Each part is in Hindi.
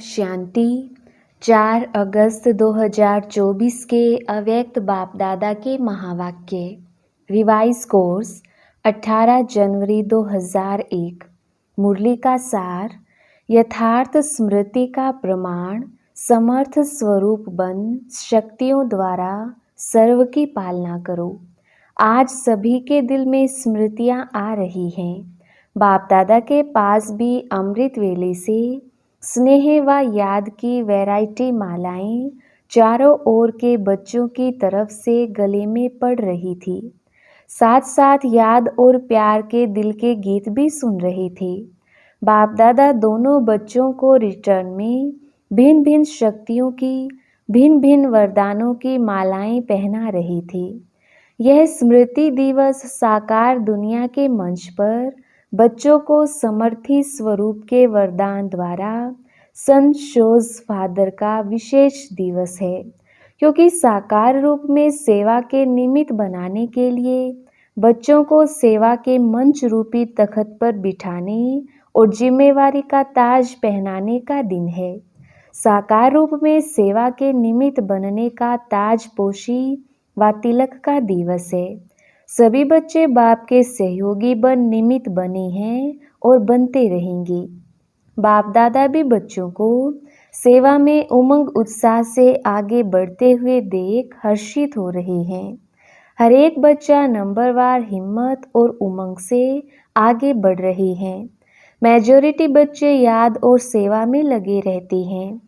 शांति। 4 अगस्त 2024 के अव्यक्त बाप दादा के महावाक्य। रिवाइज कोर्स 18 जनवरी 2001। मुरली का सार। यथार्थ स्मृति का प्रमाण समर्थ स्वरूप बन शक्तियों द्वारा सर्व की पालना करो। आज सभी के दिल में स्मृतियाँ आ रही हैं। बाप दादा के पास भी अमृत वेले से स्नेह व याद की वैरायटी मालाएं चारों ओर के बच्चों की तरफ से गले में पड़ रही थी। साथ साथ याद और प्यार के दिल के गीत भी सुन रहे थे। बाप दादा दोनों बच्चों को रिटर्न में भिन्न भिन्न शक्तियों की भिन्न भिन्न वरदानों की मालाएं पहना रही थी। यह स्मृति दिवस साकार दुनिया के मंच पर बच्चों को समर्थी स्वरूप के वरदान द्वारा संत शोज फादर का विशेष दिवस है, क्योंकि साकार रूप में सेवा के निमित्त बनाने के लिए बच्चों को सेवा के मंच रूपी तख्त पर बिठाने और जिम्मेवारी का ताज पहनाने का दिन है। साकार रूप में सेवा के निमित्त बनने का ताज पोशी व तिलक का दिवस है। सभी बच्चे बाप के सहयोगी बन निमित्त बने हैं और बनते रहेंगे। बाप दादा भी बच्चों को सेवा में उमंग उत्साह से आगे बढ़ते हुए देख हर्षित हो रहे हैं। हर एक बच्चा नंबरवार हिम्मत और उमंग से आगे बढ़ रहे हैं। मेजॉरिटी बच्चे याद और सेवा में लगे रहते हैं।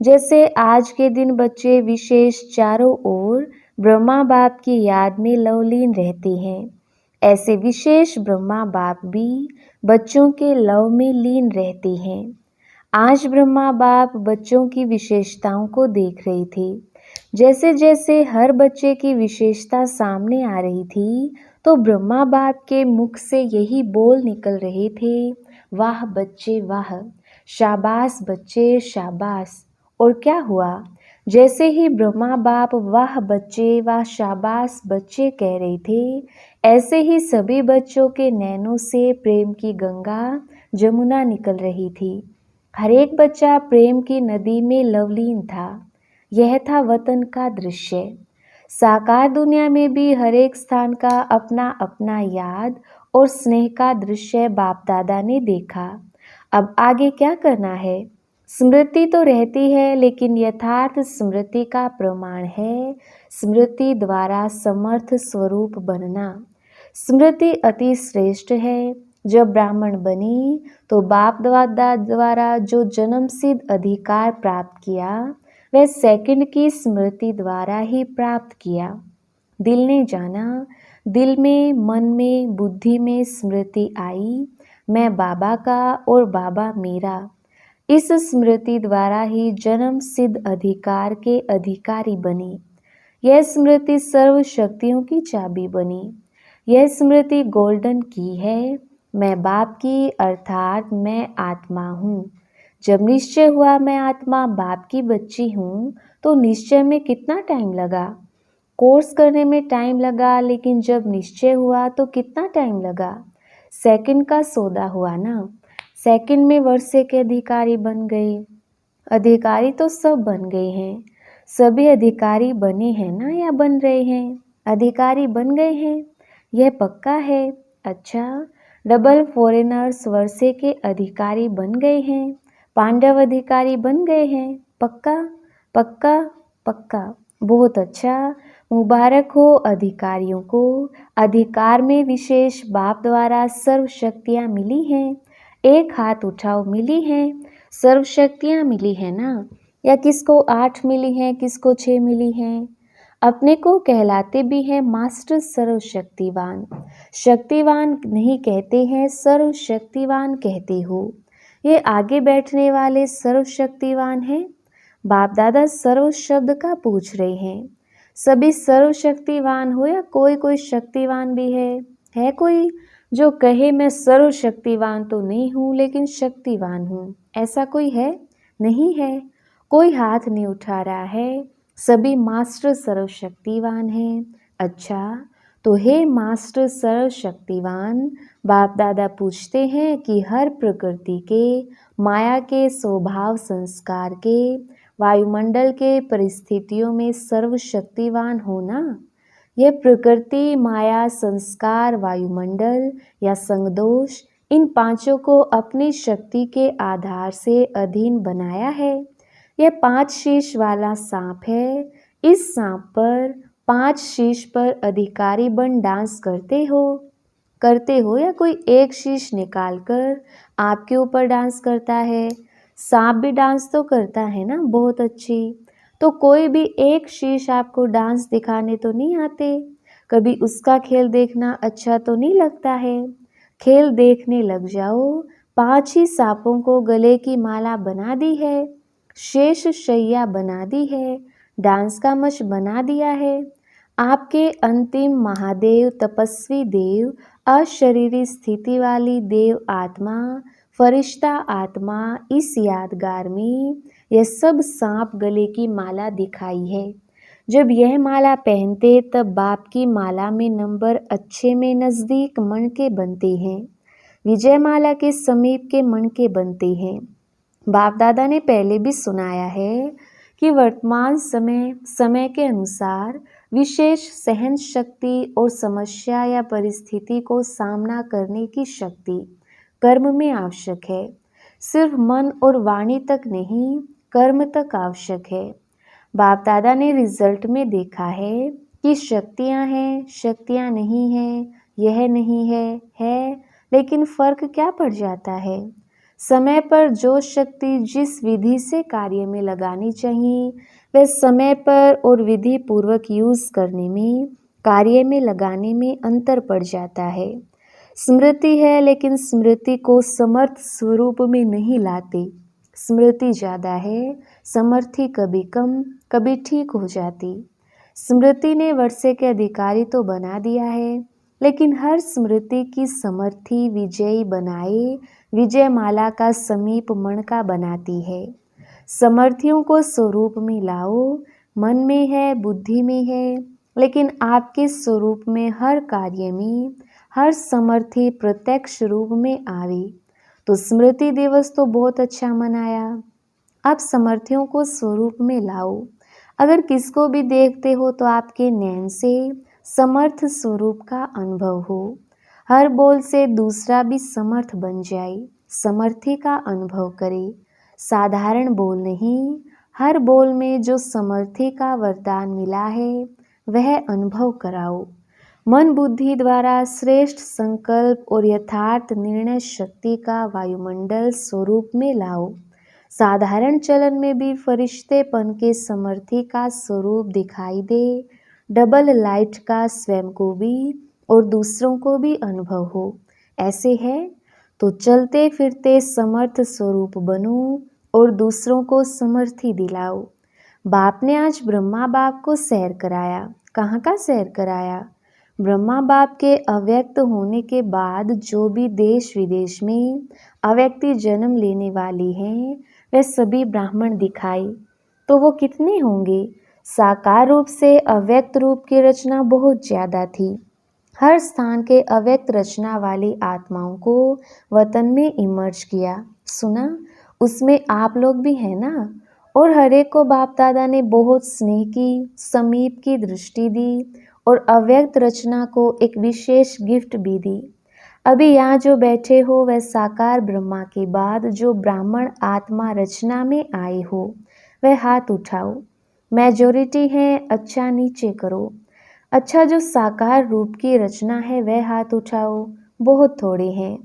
जैसे आज के दिन बच्चे विशेष चारों ओर ब्रह्मा बाप की याद में लवलीन रहते हैं, ऐसे विशेष ब्रह्मा बाप भी बच्चों के लव में लीन रहते हैं। आज ब्रह्मा बाप बच्चों की विशेषताओं को देख रहे थे। जैसे जैसे हर बच्चे की विशेषता सामने आ रही थी, तो ब्रह्मा बाप के मुख से यही बोल निकल रहे थे, वाह बच्चे वाह, शाबाश बच्चे शाबाश। और क्या हुआ? जैसे ही ब्रह्मा बाप वाह बच्चे वाह शाबाश बच्चे कह रहे थे, ऐसे ही सभी बच्चों के नैनों से प्रेम की गंगा जमुना निकल रही थी। हर एक बच्चा प्रेम की नदी में लवलीन था। यह था वतन का दृश्य। साकार दुनिया में भी हर एक स्थान का अपना अपना याद और स्नेह का दृश्य बाप दादा ने देखा। अब आगे क्या करना है? स्मृति तो रहती है, लेकिन यथार्थ स्मृति का प्रमाण है स्मृति द्वारा समर्थ स्वरूप बनना। स्मृति अति श्रेष्ठ है। जब ब्राह्मण बनी तो बाप दादा द्वारा जो जन्म सिद्ध अधिकार प्राप्त किया, वह सेकंड की स्मृति द्वारा ही प्राप्त किया। दिल ने जाना, दिल में मन में बुद्धि में स्मृति आई, मैं बाबा का और बाबा मेरा। इस स्मृति द्वारा ही जन्म सिद्ध अधिकार के अधिकारी बनी। यह स्मृति सर्व शक्तियों की चाबी बनी। यह स्मृति गोल्डन की है, मैं बाप की अर्थात मैं आत्मा हूँ। जब निश्चय हुआ मैं आत्मा बाप की बच्ची हूँ, तो निश्चय में कितना टाइम लगा? कोर्स करने में टाइम लगा, लेकिन जब निश्चय हुआ तो कितना टाइम लगा? सेकंड का सौदा हुआ ना। सेकंड में वर्षे के अधिकारी बन गए। अधिकारी तो सब बन गए हैं। सभी अधिकारी बने हैं ना या बन रहे हैं? अधिकारी बन गए हैं, यह पक्का है। अच्छा, डबल फॉरेनर्स वर्षे के अधिकारी बन गए हैं। पांडव अधिकारी बन गए हैं। पक्का पक्का पक्का। बहुत अच्छा, मुबारक हो अधिकारियों को। अधिकार में विशेष बाप द्वारा सर्व शक्तियाँ मिली हैं। एक हाथ उठाओ, मिली हैं। सर्व शक्तियाँ मिली हैं ना? या किसको 8 मिली हैं, किसको 6 मिली हैं? अपने को कहलाते भी हैं मास्टर सर्वशक्तिवान। शक्तिवान नहीं कहते हैं, सर्वशक्तिवान कहते हो। ये आगे बैठने वाले सर्वशक्तिवान हैं। बाप दादा सर्व शब्द का पूछ रहे हैं। सभी सर्वशक्तिवान हो या कोई कोई शक्तिवान भी है कोई जो कहे मैं सर्वशक्तिवान तो नहीं हूँ, लेकिन शक्तिवान हूँ? ऐसा कोई है? नहीं है। कोई हाथ नहीं उठा रहा है। सभी मास्टर सर्वशक्तिवान हैं। अच्छा, तो हे मास्टर सर्वशक्तिवान, बाप दादा पूछते हैं कि हर प्रकृति के, माया के स्वभाव संस्कार के, वायुमंडल के परिस्थितियों में सर्वशक्तिवान होना, यह प्रकृति, माया, संस्कार, वायुमंडल या संगदोष, इन पांचों को अपनी शक्ति के आधार से अधीन बनाया है। यह 5 शीश वाला सांप है। इस सांप पर 5 शीश पर अधिकारी बन डांस करते हो या कोई एक शीश निकालकर आपके ऊपर डांस करता है। सांप भी डांस तो करता है ना, बहुत अच्छी। तो कोई भी एक शीश आपको डांस दिखाने तो नहीं आते। कभी उसका खेल देखना अच्छा तो नहीं लगता है। खेल देखने लग जाओ। 5 ही सांपों को गले की माला बना दी है, शेष शैया बना दी है, डांस का मंच बना दिया है। आपके अंतिम महादेव, तपस्वी देव, अशरीरी स्थिति वाली देव आत्मा, फरिश्ता आत्मा, इस यादगार में यह सब सांप गले की माला दिखाई है। जब यह माला पहनते तब बाप की माला में नंबर अच्छे में नज़दीक मन के बनते हैं, विजय माला के समीप के मन के बनते हैं। बाप दादा ने पहले भी सुनाया है कि वर्तमान समय के अनुसार विशेष सहन शक्ति और समस्या या परिस्थिति को सामना करने की शक्ति कर्म में आवश्यक है। सिर्फ मन और वाणी तक नहीं, कर्म तक आवश्यक है। बाप दादा ने रिजल्ट में देखा है कि शक्तियाँ हैं, शक्तियाँ नहीं हैं, यह नहीं है, लेकिन फर्क क्या पड़ जाता है। समय पर जो शक्ति जिस विधि से कार्य में लगानी चाहिए वह समय पर और विधि पूर्वक यूज करने में, कार्य में लगाने में अंतर पड़ जाता है। स्मृति है लेकिन स्मृति को समर्थ स्वरूप में नहीं लाते। स्मृति ज़्यादा है, समर्थी कभी कम, कभी ठीक हो जाती। स्मृति ने वर्षे के अधिकारी तो बना दिया है, लेकिन हर स्मृति की समर्थी विजयी बनाए विजय माला का समीप मन का बनाती है। समर्थियों को स्वरूप में लाओ। मन में है, बुद्धि में है, लेकिन आपके स्वरूप में हर कार्य में हर समर्थी प्रत्यक्ष रूप में आवे। तो स्मृति दिवस तो बहुत अच्छा मनाया। आप समर्थियों को स्वरूप में लाओ। अगर किसको भी देखते हो तो आपके नैन से समर्थ स्वरूप का अनुभव हो। हर बोल से दूसरा भी समर्थ बन जाए, समर्थी का अनुभव करे। साधारण बोल नहीं, हर बोल में जो समर्थी का वरदान मिला है वह अनुभव कराओ। मन बुद्धि द्वारा श्रेष्ठ संकल्प और यथार्थ निर्णय शक्ति का वायुमंडल स्वरूप में लाओ। साधारण चलन में भी फरिश्तेपन के समर्थी का स्वरूप दिखाई दे। डबल लाइट का स्वयं को भी और दूसरों को भी अनुभव हो। ऐसे है तो चलते फिरते समर्थ स्वरूप बनो और दूसरों को समर्थी दिलाओ। बाप ने आज ब्रह्मा बाप को सैर कराया। कहाँ का सैर कराया? ब्रह्मा बाप के अव्यक्त होने के बाद जो भी देश विदेश में अव्यक्ति जन्म लेने वाली हैं वे सभी ब्राह्मण दिखाई। तो वो कितने होंगे? साकार रूप से अव्यक्त रूप की रचना बहुत ज़्यादा थी। हर स्थान के अव्यक्त रचना वाली आत्माओं को वतन में इमर्ज किया। सुना? उसमें आप लोग भी हैं ना। और हर एक को बाप दादा ने बहुत स्नेह की, समीप की दृष्टि दी और अव्यक्त रचना को एक विशेष गिफ्ट भी दी। अभी यहाँ जो बैठे हो वह साकार ब्रह्मा के बाद जो ब्राह्मण आत्मा रचना में आए हो वह हाथ उठाओ। मेजॉरिटी है, अच्छा नीचे करो। अच्छा जो साकार रूप की रचना है वह हाथ उठाओ। बहुत थोड़े हैं,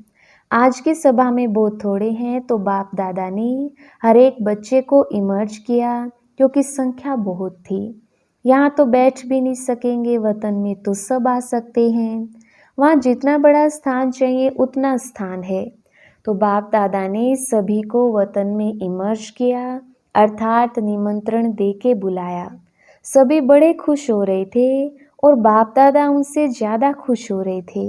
आज की सभा में बहुत थोड़े हैं। तो बाप दादा ने हर एक बच्चे को इमर्ज किया क्योंकि संख्या बहुत थी। यहाँ तो बैठ भी नहीं सकेंगे, वतन में तो सब आ सकते हैं। वहाँ जितना बड़ा स्थान चाहिए उतना स्थान है। तो बाप दादा ने सभी को वतन में इमर्ज किया, अर्थात निमंत्रण दे के बुलाया। सभी बड़े खुश हो रहे थे और बाप दादा उनसे ज़्यादा खुश हो रहे थे।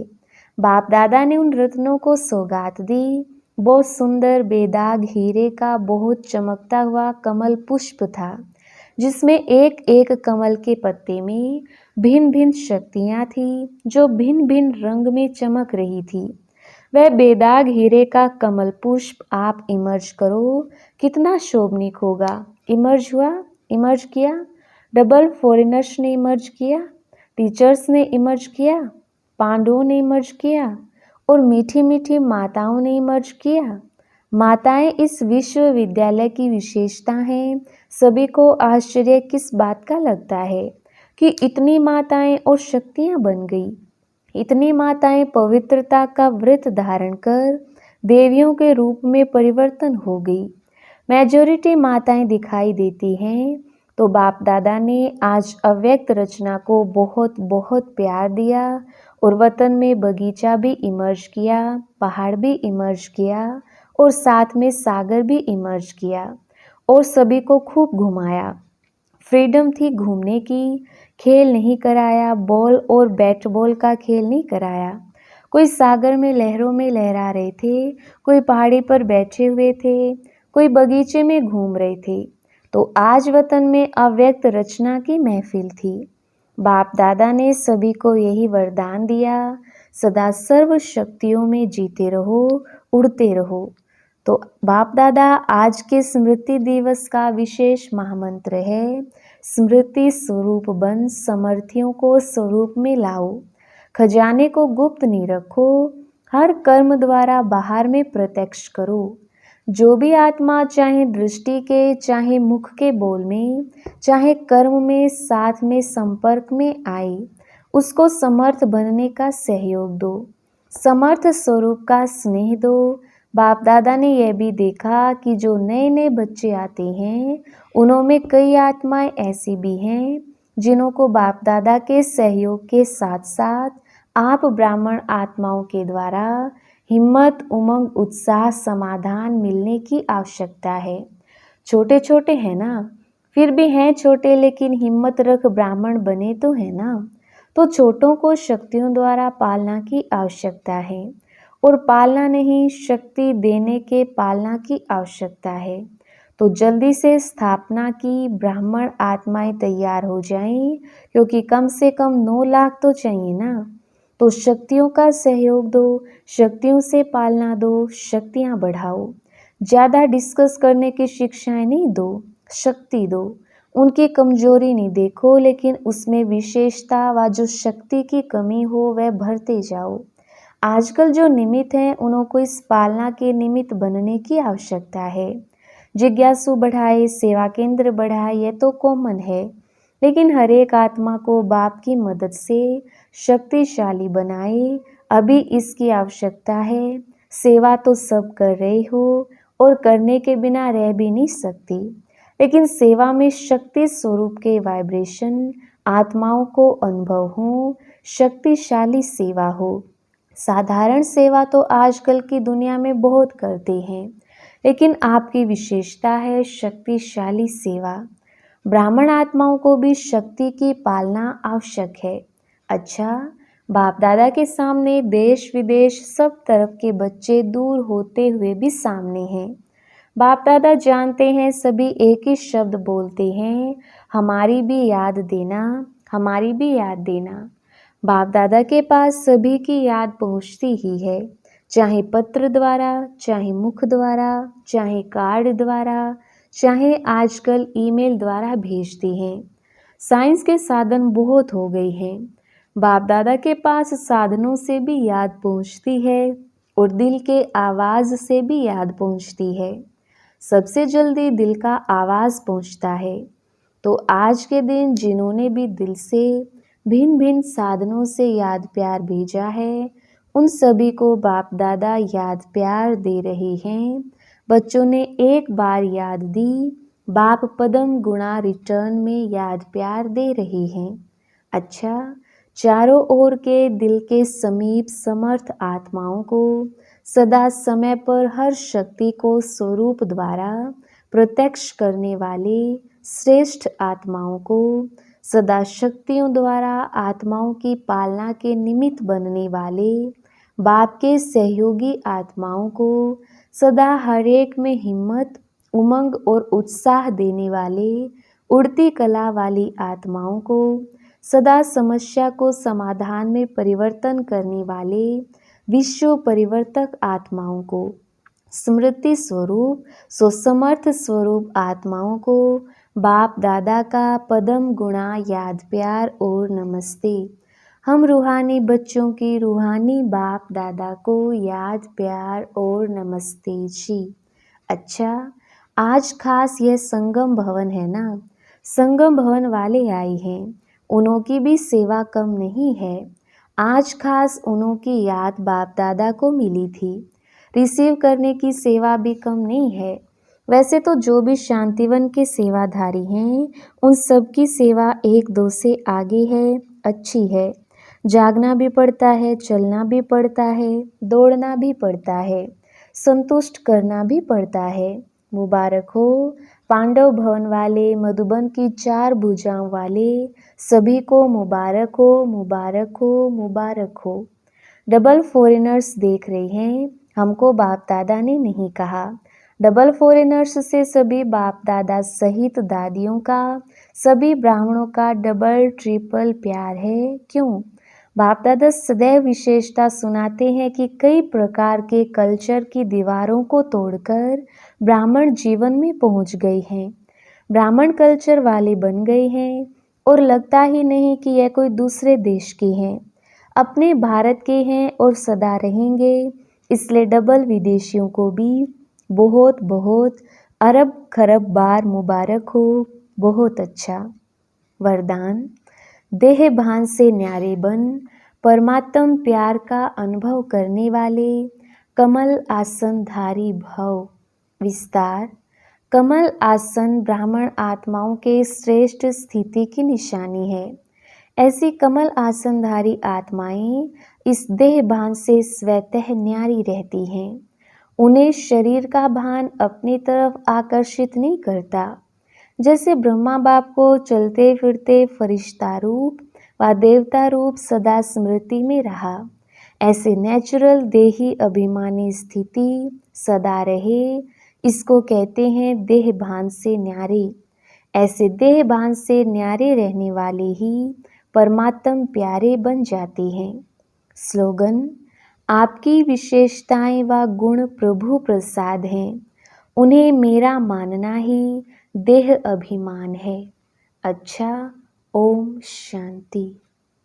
बाप दादा ने उन रत्नों को सौगात दी। बहुत सुंदर बेदाग हीरे का बहुत चमकता हुआ कमल पुष्प था। जिसमें एक एक कमल के पत्ते में भिन्न भिन्न शक्तियाँ थीं जो भिन्न भिन्न रंग में चमक रही थी। वह बेदाग हीरे का कमल पुष्प आप इमर्ज करो, कितना शोभनीक होगा। इमर्ज हुआ, इमर्ज किया, डबल फॉरेनर्स ने इमर्ज किया, टीचर्स ने इमर्ज किया, पांडवों ने इमर्ज किया और मीठी मीठी माताओं ने इमर्ज किया। माताएं इस विश्वविद्यालय की विशेषता हैं। सभी को आश्चर्य किस बात का लगता है कि इतनी माताएं और शक्तियां बन गई। इतनी माताएं पवित्रता का व्रत धारण कर देवियों के रूप में परिवर्तन हो गई। मेजॉरिटी माताएं दिखाई देती हैं। तो बाप दादा ने आज अव्यक्त रचना को बहुत बहुत प्यार दिया और वतन में बगीचा भी इमर्ज किया, पहाड़ भी इमर्ज किया और साथ में सागर भी इमर्ज किया और सभी को खूब घुमाया। फ्रीडम थी घूमने की, खेल नहीं कराया, बॉल और बैट बॉल का खेल नहीं कराया। कोई सागर में लहरों में लहरा रहे थे, कोई पहाड़ी पर बैठे हुए थे, कोई बगीचे में घूम रहे थे। तो आज वतन में अव्यक्त रचना की महफिल थी। बाप दादा ने सभी को यही वरदान दिया, सदा सर्व शक्तियों में जीते रहो, उड़ते रहो। तो बाप दादा आज के स्मृति दिवस का विशेष महामंत्र है, स्मृति स्वरूप बन समर्थियों को स्वरूप में लाओ, खजाने को गुप्त नहीं रखो, हर कर्म द्वारा बाहर में प्रत्यक्ष करो। जो भी आत्मा चाहे दृष्टि के, चाहे मुख के बोल में, चाहे कर्म में, साथ में संपर्क में आए, उसको समर्थ बनने का सहयोग दो, समर्थ स्वरूप का स्नेह दो। बाप दादा ने यह भी देखा कि जो नए नए बच्चे आते हैं उनमें कई आत्माएं ऐसी भी हैं जिन्हों को बाप दादा के सहयोग के साथ साथ आप ब्राह्मण आत्माओं के द्वारा हिम्मत, उमंग, उत्साह, समाधान मिलने की आवश्यकता है। छोटे छोटे हैं ना, फिर भी हैं छोटे, लेकिन हिम्मत रख ब्राह्मण बने तो है ना। तो छोटों को शक्तियों द्वारा पालना की आवश्यकता है और पालना नहीं, शक्ति देने के पालना की आवश्यकता है। तो जल्दी से स्थापना की ब्राह्मण आत्माएं तैयार हो जाएं, क्योंकि कम से कम 9 लाख तो चाहिए ना। तो शक्तियों का सहयोग दो, शक्तियों से पालना दो, शक्तियां बढ़ाओ। ज़्यादा डिस्कस करने की शिक्षाएं नहीं दो, शक्ति दो। उनकी कमजोरी नहीं देखो, लेकिन उसमें विशेषता व जो शक्ति की कमी हो वह भरते जाओ। आजकल जो निमित्त हैं उनको इस पालना के निमित्त बनने की आवश्यकता है। जिज्ञासु बढ़ाए, सेवा केंद्र बढ़ाए, यह तो कॉमन है, लेकिन हर एक आत्मा को बाप की मदद से शक्तिशाली बनाए, अभी इसकी आवश्यकता है। सेवा तो सब कर रहे हो और करने के बिना रह भी नहीं सकती, लेकिन सेवा में शक्ति स्वरूप के वाइब्रेशन आत्माओं को अनुभव हो, शक्तिशाली सेवा हो। साधारण सेवा तो आजकल की दुनिया में बहुत करते हैं, लेकिन आपकी विशेषता है शक्तिशाली सेवा। ब्राह्मण आत्माओं को भी शक्ति की पालना आवश्यक है। अच्छा, बाप दादा के सामने देश विदेश सब तरफ के बच्चे दूर होते हुए भी सामने हैं। बाप दादा जानते हैं, सभी एक ही शब्द बोलते हैं, हमारी भी याद देना, हमारी भी याद देना। बाप दादा के पास सभी की याद पहुंचती ही है, चाहे पत्र द्वारा, चाहे मुख द्वारा, चाहे कार्ड द्वारा, चाहे आजकल ईमेल द्वारा भेजते हैं। साइंस के साधन बहुत हो गए हैं, बाप दादा के पास साधनों से भी याद पहुंचती है और दिल के आवाज़ से भी याद पहुंचती है। सबसे जल्दी दिल का आवाज़ पहुंचता है। तो आज के दिन जिन्होंने भी दिल से भिन्न भिन्न साधनों से याद प्यार भेजा है, उन सभी को बाप दादा याद प्यार दे रहे हैं। बच्चों ने एक बार याद दी, बाप पदम गुणा रिटर्न में याद प्यार दे रहे हैं। अच्छा, चारों ओर के दिल के समीप समर्थ आत्माओं को सदा समय पर हर शक्ति को स्वरूप द्वारा प्रत्यक्ष करने वाले श्रेष्ठ आत्माओं को, सदा शक्तियों द्वारा आत्माओं की पालना के निमित्त बनने वाले बाप के सहयोगी आत्माओं को, सदा हर एक में हिम्मत, उमंग और उत्साह देने वाले उड़ती कला वाली आत्माओं को, सदा समस्या को समाधान में परिवर्तन करने वाले विश्व परिवर्तक आत्माओं को, स्मृति स्वरूप सुसमर्थ स्वरूप आत्माओं को बाप दादा का पदम गुणा याद प्यार और नमस्ते। हम रूहानी बच्चों की रूहानी बाप दादा को याद प्यार और नमस्ते जी। अच्छा, आज खास यह संगम भवन है ना, संगम भवन वाले आए हैं, उन्हों की भी सेवा कम नहीं है। आज खास उन्हों की याद बाप दादा को मिली थी, रिसीव करने की सेवा भी कम नहीं है। वैसे तो जो भी शांतिवन के सेवाधारी हैं, उन सब की सेवा एक दो से आगे है, अच्छी है। जागना भी पड़ता है, चलना भी पड़ता है, दौड़ना भी पड़ता है, संतुष्ट करना भी पड़ता है। मुबारक हो पांडव भवन वाले, मधुबन की 4 भुजाओं वाले, सभी को मुबारक हो, मुबारक हो, मुबारक हो। डबल फॉरेनर्स देख रहे हैं, हमको बाप दादा ने नहीं कहा। डबल फॉरेनर्स से सभी बाप दादा सहित दादियों का, सभी ब्राह्मणों का डबल ट्रिपल प्यार है। क्यों? बाप दादा सदैव विशेषता सुनाते हैं कि कई प्रकार के कल्चर की दीवारों को तोड़कर ब्राह्मण जीवन में पहुंच गए हैं, ब्राह्मण कल्चर वाले बन गए हैं और लगता ही नहीं कि यह कोई दूसरे देश के हैं, अपने भारत के हैं और सदा रहेंगे। इसलिए डबल विदेशियों को भी बहुत बहुत अरब खरब बार मुबारक हो। बहुत अच्छा। वरदान, देह भान से न्यारे बन परमात्म प्यार का अनुभव करने वाले कमल आसन धारी भव। विस्तार, कमल आसन ब्राह्मण आत्माओं के श्रेष्ठ स्थिति की निशानी है। ऐसी कमल आसनधारी आत्माएं इस देह भान से स्वतः न्यारी रहती हैं। उन्हें शरीर का भान अपनी तरफ आकर्षित नहीं करता। जैसे ब्रह्मा बाप को चलते फिरते फरिश्ता रूप व देवता रूप सदा स्मृति में रहा, ऐसे नेचुरल देही अभिमानी स्थिति सदा रहे, इसको कहते हैं देह भान से न्यारे। ऐसे देह भान से न्यारे रहने वाले ही परमात्म प्यारे बन जाते हैं। स्लोगन, आपकी विशेषताएं व गुण प्रभु प्रसाद हैं, उन्हें मेरा मानना ही देह अभिमान है। अच्छा, ओम शांति।